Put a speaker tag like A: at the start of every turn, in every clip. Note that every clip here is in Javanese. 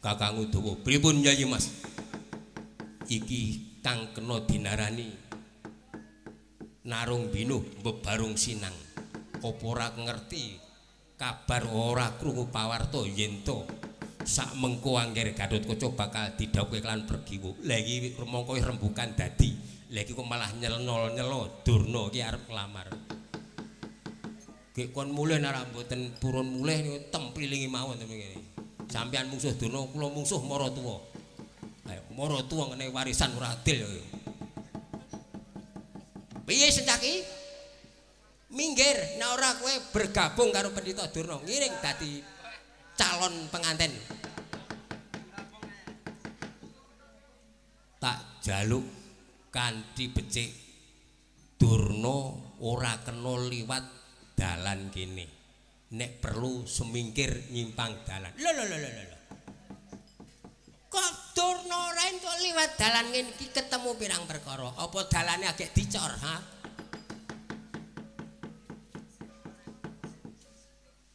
A: Kakang Udawa, pripun Yayi Mas? Iki kang kena dinarani Narung Binuh bebarung sinang. Apa ora ngerti kabar ora krungu pawarta yen to sak mengko angger Gatotkaca bakal didhawuhi lan pergiwa. Lah iki mongko rembukan dadi. Lah iki kok malah nyelo Durna iki arep nglamar. Gek kon mulih nek mboten purun mulih niku templilingi mawon ngene. Sampeyan mungsuh Durna, kula mungsuh Maratuwa. Ayo Maratuwa ngene warisan ora adil ya. Piye Sencaki? Minggir, nek ora kowe bergabung karo Pendhita Durna, ngiring dadi calon pengantin. Tak jaluk kanthi becik Durna ora kena liwat dalan kene. Nek perlu semingkir nyimpang dalan. Lho. Kok Durna ora entuk liwat dalan ngene iki ketemu pirang perkara. Apa dalane agek dicor, ha?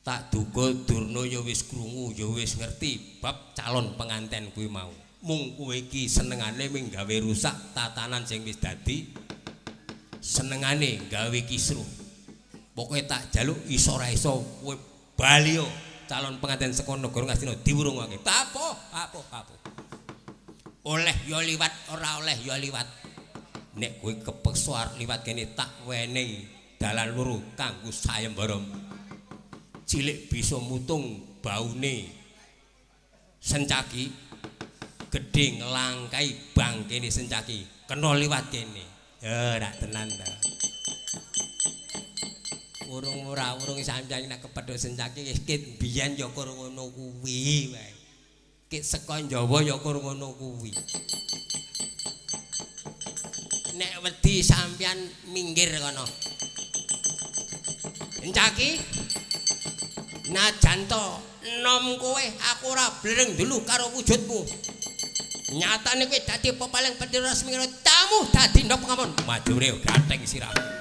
A: Tak duga Durna ya wis krungu, ya wis ngerti bab calon penganten kuwi mau. Mung kowe iki senengane ming gawe rusak tatanan sing wis dadi. Senengane gawe kisruh. Pokoke tak jaluk iso ora iso kowe bali yo calon penganten saka negara Ngastina diwurungake. Apa? Oleh ya liwat, ora oleh ya liwat. Nek kowe kepeksa arep liwat kene tak wenehi dalan loro kanggo sayembara. Cilik bisa mutung baune Sencaki, gedhe nglangkai bangkene Sencaki, kena liwat kene. Ya rak tenan ta. Urung sampeyan nek kepethuk Sencaki kit biyen ya kur ngono kuwi wae. Kit saka Jawa ya kur ngono kuwi. Nek wedi sampeyan minggir kono. Sencaki najan to nom kowe aku ora blereng dulu karo wujudmu. Nyatane kowe dadi pepaling pendhita resmi tamu dadi ndok pengamun. Majure gateng sirahmu.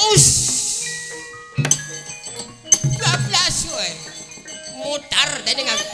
A: Us. Bablas kowe. Mutar dening aku.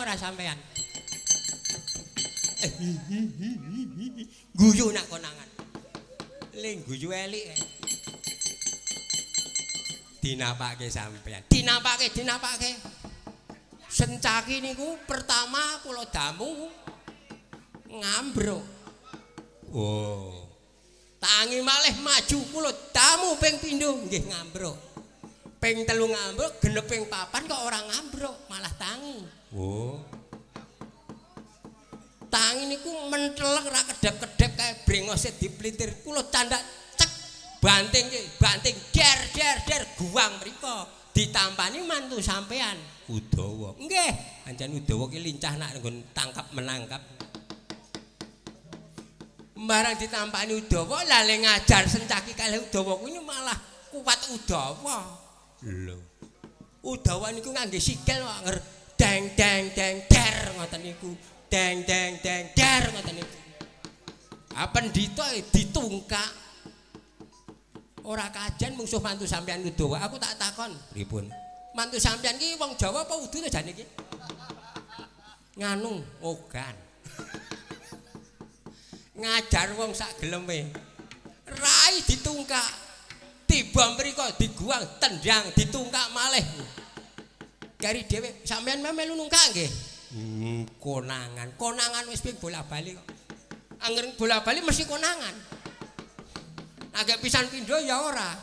A: ora sampean? Guyu nak konangan. Ling guyu elik. Dinapake sampean. Dinapake. Sencaki niku pertama kula damu ngambruk. Oh. Tangi malih maju kula damu ping pindho nggih ngambruk. Ping 3 ngambruk, genep ping 4 kok ora ngambruk, malah tangi. Oh. Tangi niku mentelek ra kedep-kedep kae brengose diplintir. Kula candak cek banting der guang mriku ditampani mantu sampean Udawa. Nggih, pancen Udawa ki lincah nak nggon tangkap menangkap. Barang ditampani Udawa lale ngajar Sencaki kalih Udawa kuwi malah kuat Udawa. Lho. Udawa niku ngangge sikil kok deng der ngoten niku. Deng der ngoten niku. Pendhita ditungkak. Ora kajen mungsuh mantu sampean Udawa. Aku tak takon, pripun? Mantu sampean ki wong Jawa apa Udu to jane iki? Nganu, ogan. Ngajar wong sak geleme. Rai ditungkak. Tiba mriko diguang tendang ditungkak malih. Kari dhewe sampean melu nungkak nggih? Konangan wis ping bola-bali kok. Angger bola-bali mesti konangan. Agak pisan pindho ya ora.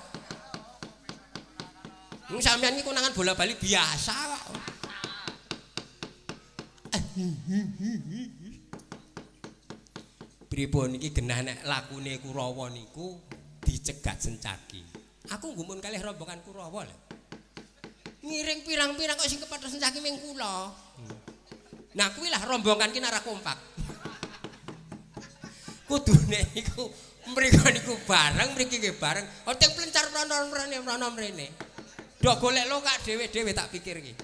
A: Sampeyan iki konangan bola-bali biasa kok. Pripun iki genah nek lakune Kurawa niku dicegat Sencaki. Aku nggumun kalih rombongan Kurawa lho. Ngiring pirang-pirang kok sing kepethuk Sencaki ming kula. Nah kuwi lah rombongan ki ora kompak. Kudune niku mriku niku bareng, mriki nggih bareng. Oteng plencar prono mrene. Do golek lokak dhewe-dhewe tak pikir iki.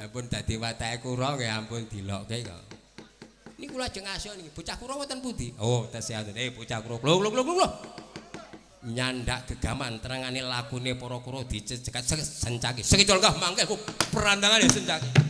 A: Ampun dadi watake Kurawa nggih ampun dilokke kok. Ini kula ajeng aso niki, bocah Kurawa wonten pundi? Oh, tesih wonten. Bocah Kurawa. Lho. Nyandak gegaman terangane lakune para Kurawa dicegat Sencaki. Sekidul kah mangke ku perandangane Sencaki.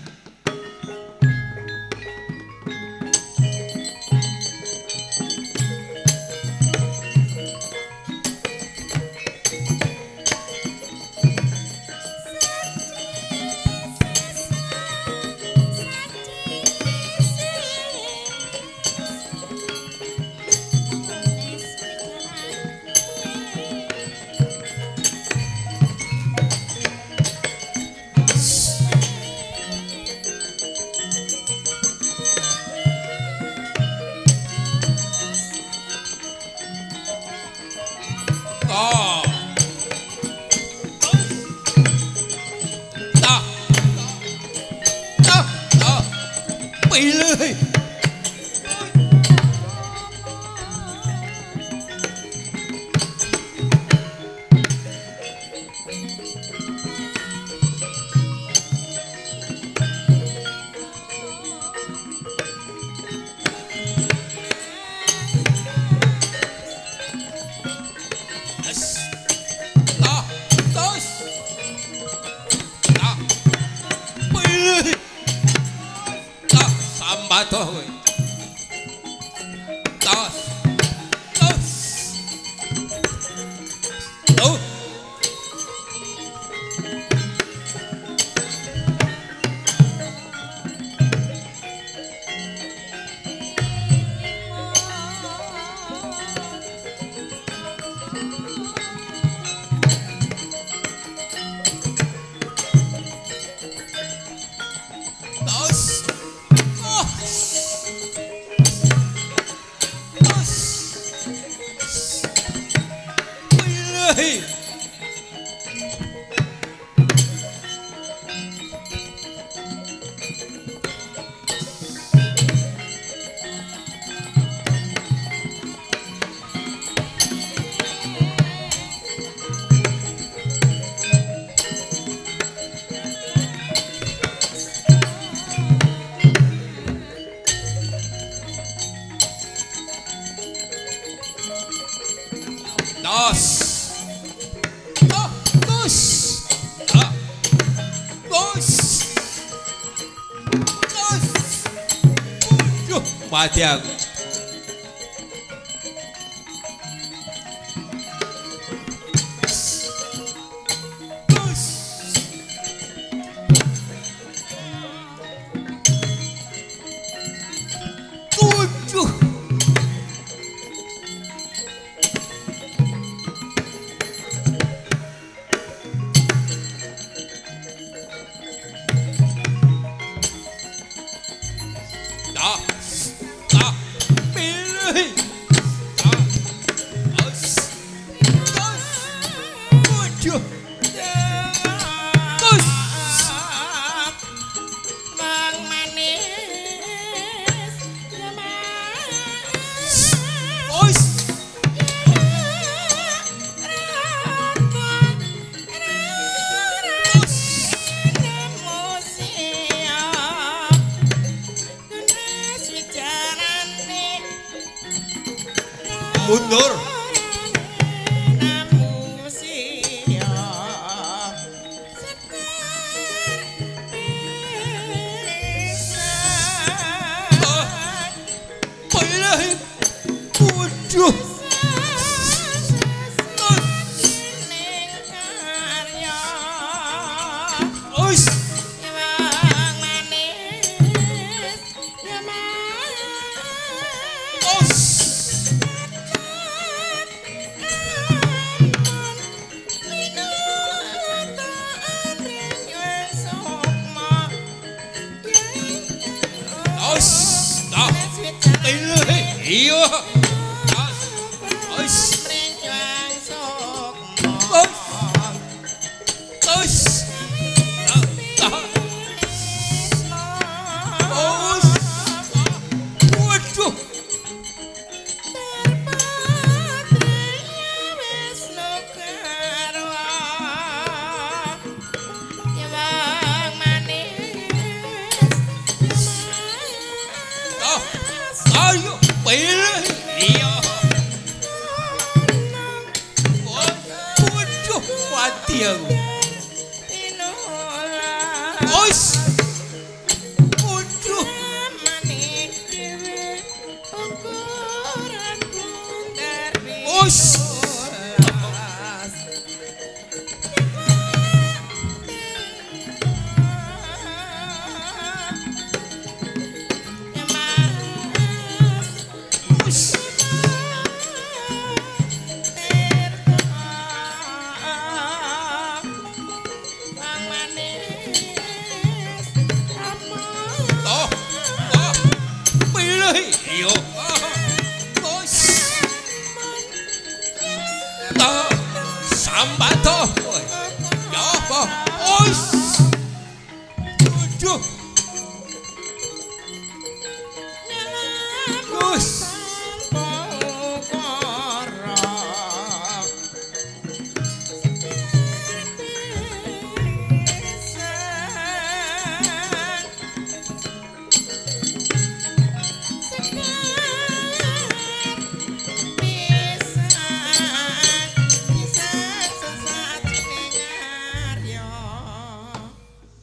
A: padi aku. Mundur.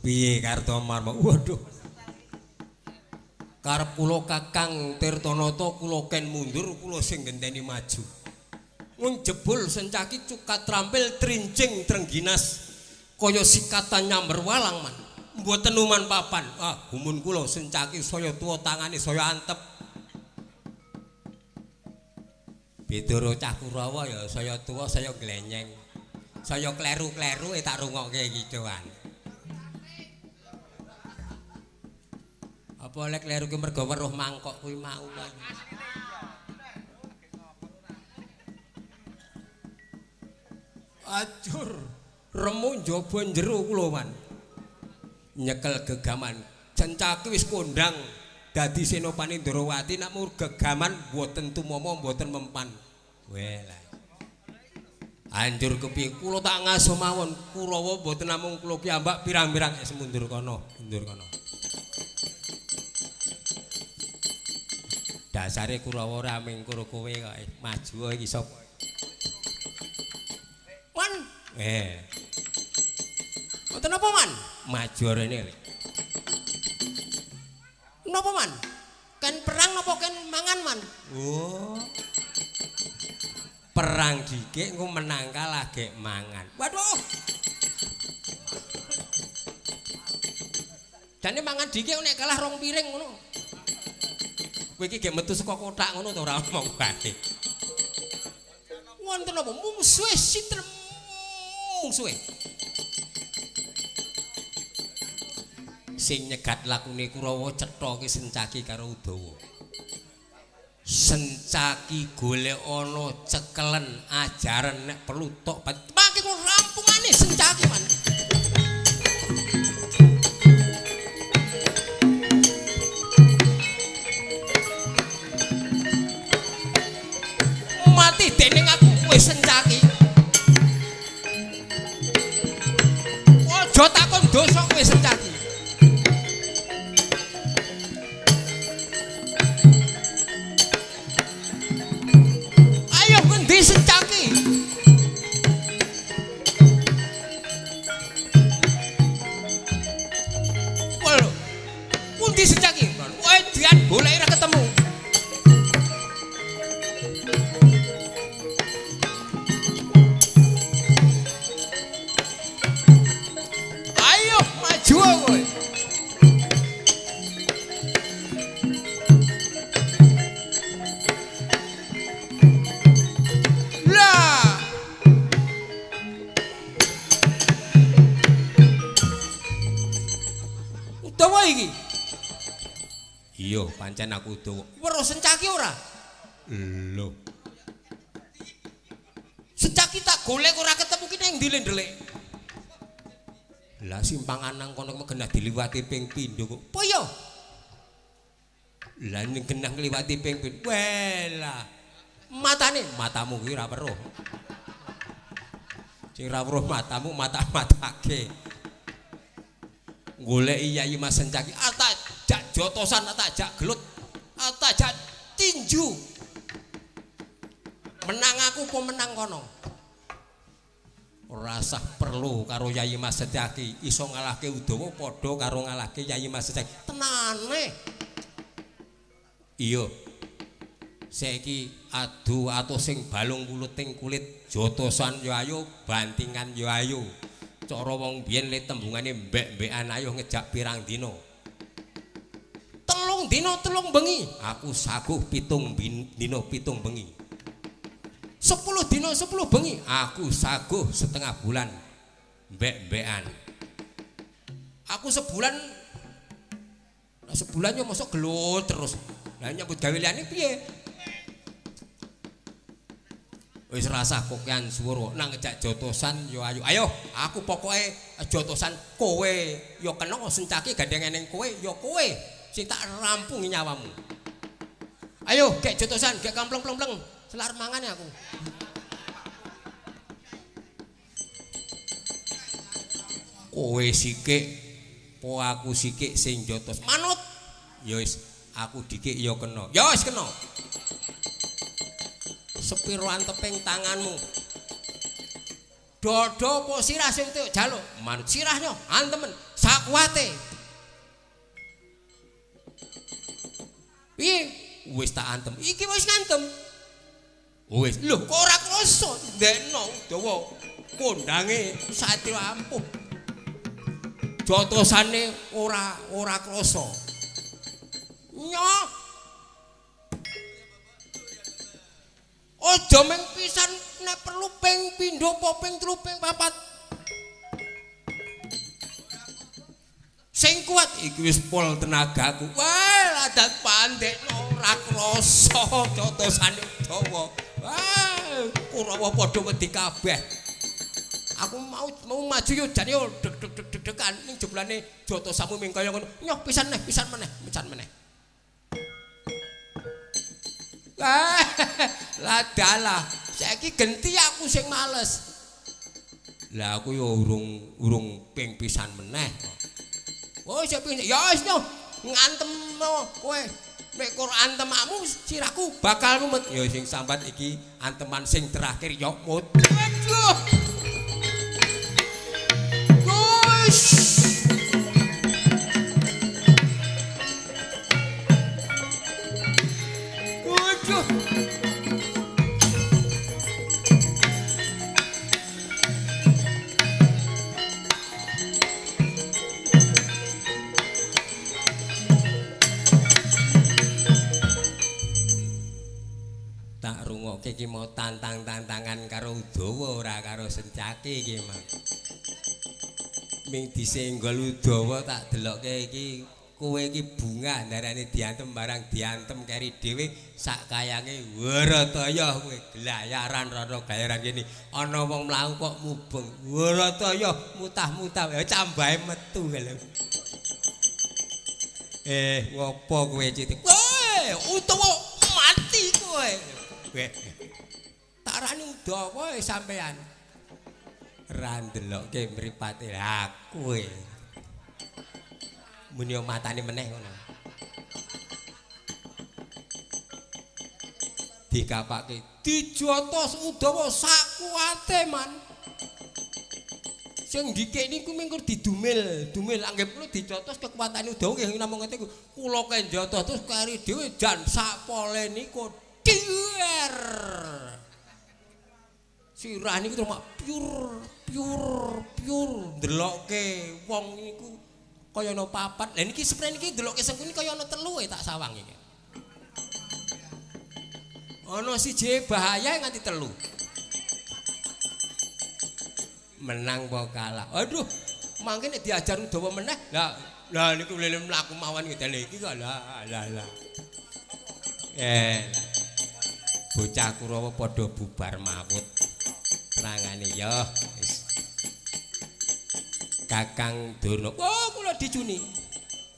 A: Piye Kartomarma? Waduh. Karep kula Kakang Tirtanata kula ken mundur kula sing genteni maju. Mung jebul sencaki cukat trampil trincing trengginas kaya sikatan nyamber walang man. Mboten uman papan. Ah, gumun kula sencaki saya tuwa tangane saya antep. Bidara cah Kurawa ya saya tuwa saya glenyeng. Saya kleru-kleru tak rungokke kicuan. Apa oleh kleru ki mergo weruh mangkok kuwi mau. Ajur remu njaba njero kula man. Nyekel gegaman. Cencaki wis kondang dadi Senopati Ndrawati nek mur gegaman mboten tumama mboten mempan. Welah. Anjur kepiye kula tak ngaso mawon Kurawa mboten namung kula piyambak pirang-pirang mundur kono, mundur kono. Dasare Kurawa ora mingkur kowe kok maju iki sop. Man. Mboten napa man? Maju rene. Napa man? Ken perang apa ken mangan man? Oh. Perang dikik engko menang kalah gek mangan. Waduh. Jane mangan dikik nek kalah rong piring ngono. Kowe iki gek metu saka kotak ngono to ora omong bae. Wonten apa mungsuhe sitrem mungsuhe. Sing nyegat lakune Kurawa cetha ki Sencaki karo Udawa. Sencaki golek ana cekelen ajaran nek perlu tok mangke kok rampungane Sencaki man. Mati dening aku wis Sencaki. Aja takon dosa kowe Sencaki. Sencaki. Waduh, pundi Sencaki? Wae dian golek ora ketemu. Ayo maju kowe. Iki. Iya, pancen aku Udawa. Weruh Sencaki ora? Lho. Sencaki tak golek ora ketemu ki ning ndi ndelik. Lah simpang anang kono genah diliwati ping pindho kok. Apa ya? Lah ning genah ngliwati ping pindho. Welah. Matamu kuwi ora weruh. Sing ora weruh matamu mata-matake. Golek Yayi Mas Sencaki atak jak jotosan atak jak gelut atak jak tinju menang aku apa menang kono ora sah perlu karo Yayi Mas Sencaki iso ngalahke Udawa padha karo ngalahke Yayi Mas Sencaki tenane iya saiki adu atau sing balung puluting kulit jotosan yo ayo bantingan yo ayo cara wong biyen le tembungane mbek-mbekan ayo ngejak pirang dina. 3 dina 3 bengi. Aku saguh 7 dina 7 bengi. 10 dina 10 bengi. Aku saguh setengah bulan mbek-mbekan. Aku sebulan yo mosok gelut terus. Lah nyambut gawe liyane piye? Wis rasah kokean swara nang ngejak jotosan yo ayo. Ayo, aku pokoke jotosan kowe yo kena Sencaki gandeng ning kowe yo kowe sing tak rampungi nyawamu. Ayo, gek jotosan, gek kampleng-pleng. Selar mangane aku. Kowe sikik po aku sikik sing jotos. Manut. Ya wis, aku dikik yo kena. Ya wis kena. Sepiro anteping tanganmu dodo apa sirah sing tuh jaluk manut sirahnya antemen sakuate piye wis tak antem iki wis ngantem wis lho kok ora krasa ndekno dawa kondange satya ampuh jotosane ora krasa nyoh aja mung pisan nek perlu ping pindho apa ping 3 ping 4. Sing kuat iki wis pol tenagaku. Wah, ladat pandekno ora krasa jotosane dawa. Wah, Kurawa padha wedi kabeh. Aku mau maju yo jane yo deg-degan ning jeblane jotosamu ming kaya ngono. Nyoh pisan meneh. Lah dalah saiki genti aku sing males. Lah aku yo urung ping pisan meneh. Oh sing ping ya wis no ngantem kowe nek kok antemakmu sirahku bakal mumet. Ya sing sambat iki anteman sing terakhir yo mut. Aduh. iki mau tantang-tantangan karo Udawa ora karo Sencaki iki mah. Ming disenggol Udawa tak delokke iki kowe iki bunga ndarane diantem barang diantem keri dhewe sak kayange Warataya kowe glayaran rono gayaran kene ana wong mlaku kok mubeng Warataya mutah-mutah ya cambahe metu lho. Ngopo kowe citik? Udawa mati kowe. Tak arani Udawa sampean. Ra ndelokke mripate lha kowe. Muni matane meneh ngono. Dikapake dijotos Udawa sak kuwate man. Sing ndikik niku mengko didumil, anggep kula dijotos kekuatane Udawa nggih namung ngoten kula kenjotos terus kari dhewe jan sak pole niku dier. Sirah niku cuma pure ndelokke wong niku kaya ana papat. Lah niki spray niki ndelokke sengkuni kaya ana telu tak sawang iki. Ana siji bahaya nganti telu. Menang apa kalah. Aduh, mangke nek diajar Udawa meneh. Lah niku lele mlaku mawon ngene iki kok lah. Bocah Kurawa padha bubar mawut. Terangane ya wis. Kakang Durna. Oh, kula dicuni.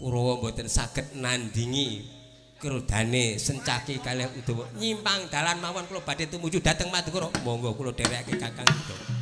A: Kurawa mboten saged nandingi krodane Sencaki kalih Udawa. Nyimpang dalan mawon kula badhe tumuju dhateng Madukara. Monggo kula dherekake Kakang Udawa.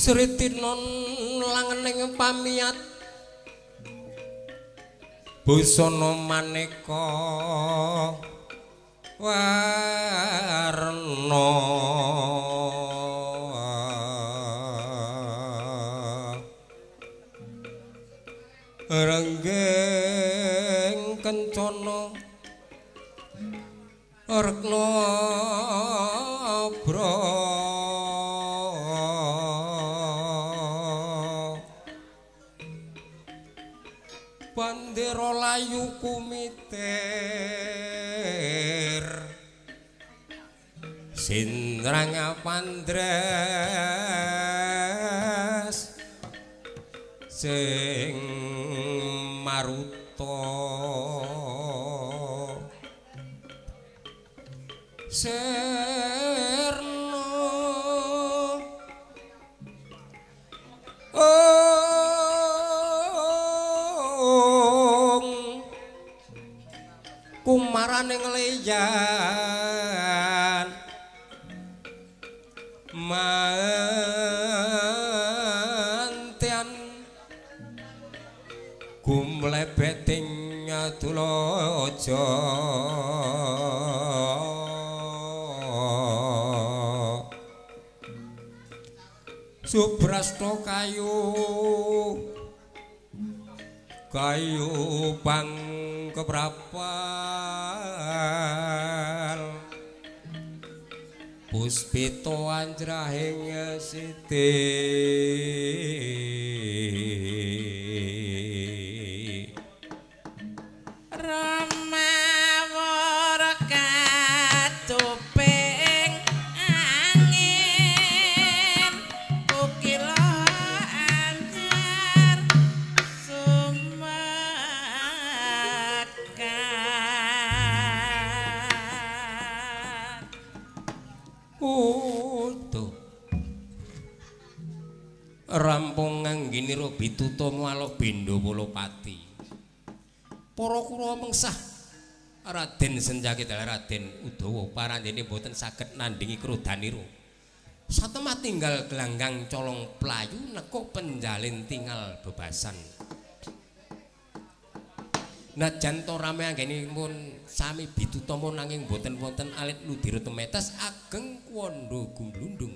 A: Sritinon langening pamiyat busana maneka warna renggeng kencana rekna bandera layu kumitir sindrang pandres sing maruta serna kumarane ngleyan mantian gumlebeting adulaja Subrasta kayu bang keprapal Puspita anjrahing siti rampung ngangginira Bitutama alok Bendha Palapati. Para kura mengsah Raden Senjaki dalah Raden Udawa parandene boten saged nandhingi krodanira. Satemah tinggal gelanggang colong playu nekuk penjalin tinggal bebasan. Najan to rame anggenipun sami Bitutama nanging boten wonten alit ludira temetes ageng kwanda gumblundung.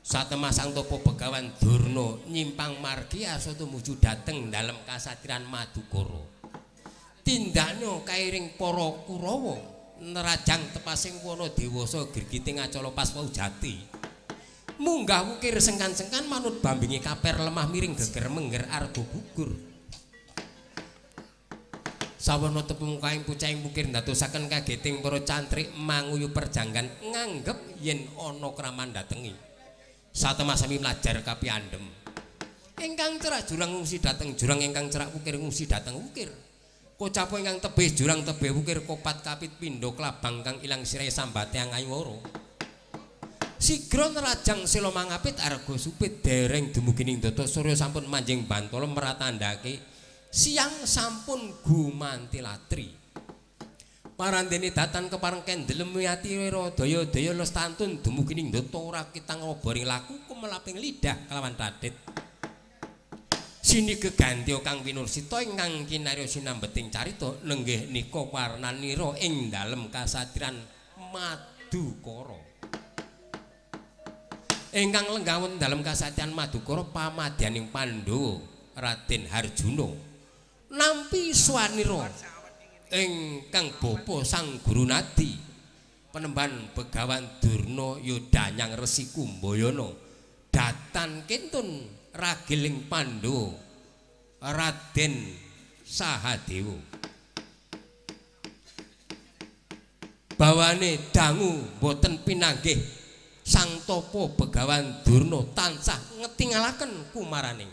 A: Satemah sang topo Begawan Durna nyimpang margi asa tumuju dhateng dalem kasatriyan Madukara. Tindakna kairing para Kurawa nerajang tepasing wana dewasa girgiting acala Paspaujati. Munggah wukir sengkan-sengkan manut bambingi kaper lemah miring geger mengger arga gugur. Sawana tepung kaing pucaing wukir ndadosaken kageting para cantrik manguyu perjanggan nganggep yen ana kraman datengi. Satemah sami mlajar kapiyandhem. Ingkang cerak jurang ngungsi dhateng jurang, ingkang cerak wukir ngungsi dhateng wukir. Kocapa ingkang tebih jurang tebih wukir kopat kapit pindha klabang kang ilang sirahe sambate angayara. Sigra nerajang sela mangapit arga supit dereng dumugining Data Surya sampun manjing bantala meratandhake siang sampun gumantilatri. Parandene datan kepareng kendelem ati wira daya-daya lestantun dumugining ndata ora kitang roboring laku kumelaping lidah kelawan radit. Sini gegantya kang pinursita ingkang kinarya sinambeting carita nenggih nika warnanira ing dalem kasatriyan Madukara. Ingkang lenggawon dalem kasatriyan Madukara pamadyaning Pandhawa Raden Harjuna nampi swanira ingkang bapa sang guru nadi penemban Begawan Durna Yodanyang Resi Kumbayana datan kintun ragiling Pandhawa Raden Sahadewa bawane dangu boten pinanggih sang tapa Begawan Durna tansah ngetingalaken kumaraning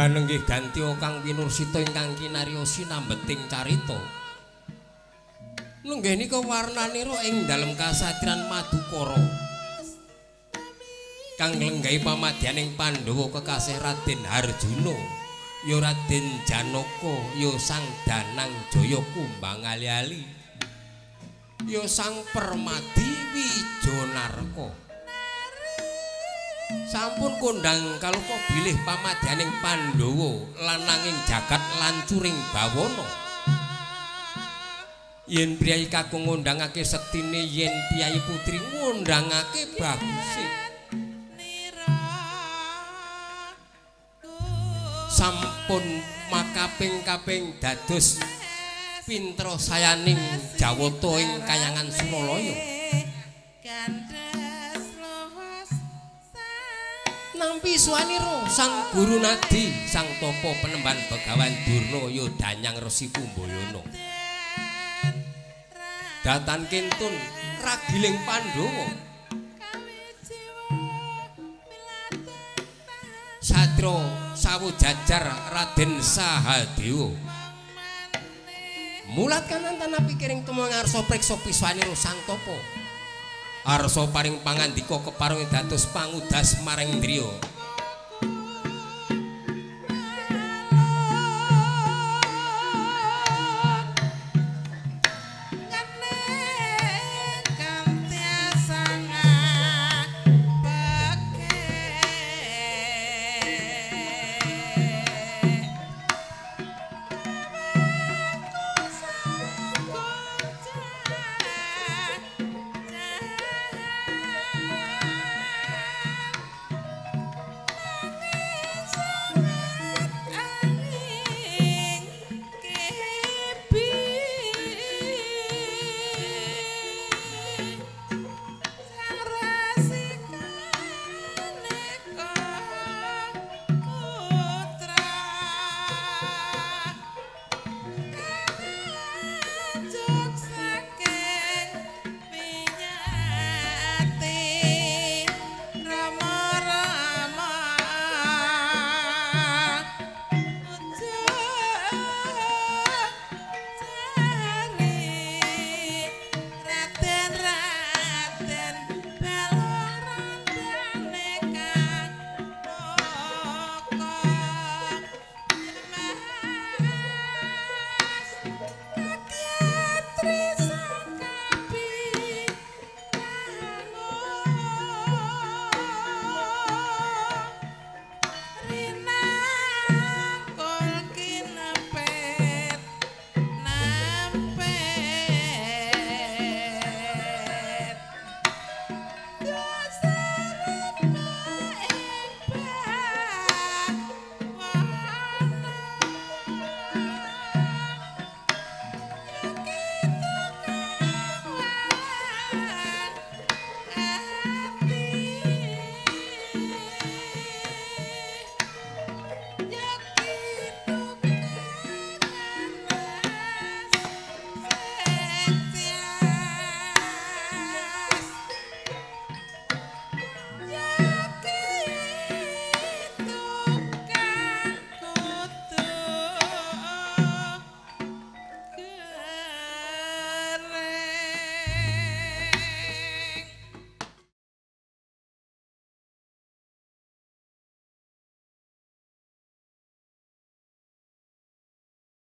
A: lan nggih ganti Kang Winursita ingkang kinariosi nambeting carita. Nggih nika warnanira ing dalem kasatriyan Madukara. Kang lenggahi pamadyaning Pandhawa kekasih Raden Harjuna, ya Raden Janaka, ya Sang Danang Jaya kumbang ali-ali, ya Sang Permadi Wijanarka. Sampun kondhang kaluka bilih pamadyaning Pandhawa lananging jagat lancuring bawana. Yen priyayi kakung ngundhangake sektine, yen piyayi putri ngundhangake baguse. Sampun makaping-kaping dados pintra sayaning Jawata ing Kayangan Suralaya. Nampi suwanira Sang Guru Nadi, Sang Tapa Penemban Begawan Durna ya Danyang Resi Kumbayana. Datan kintun ragiling Pandhawa. Satria Sawojajar Raden Sahadewa. Mulat kanan tanah pikiring temu ngarsa priksa piswanira Sang Tapa. Arsa paring pangandika kepareng dados pangudas maring Indriya.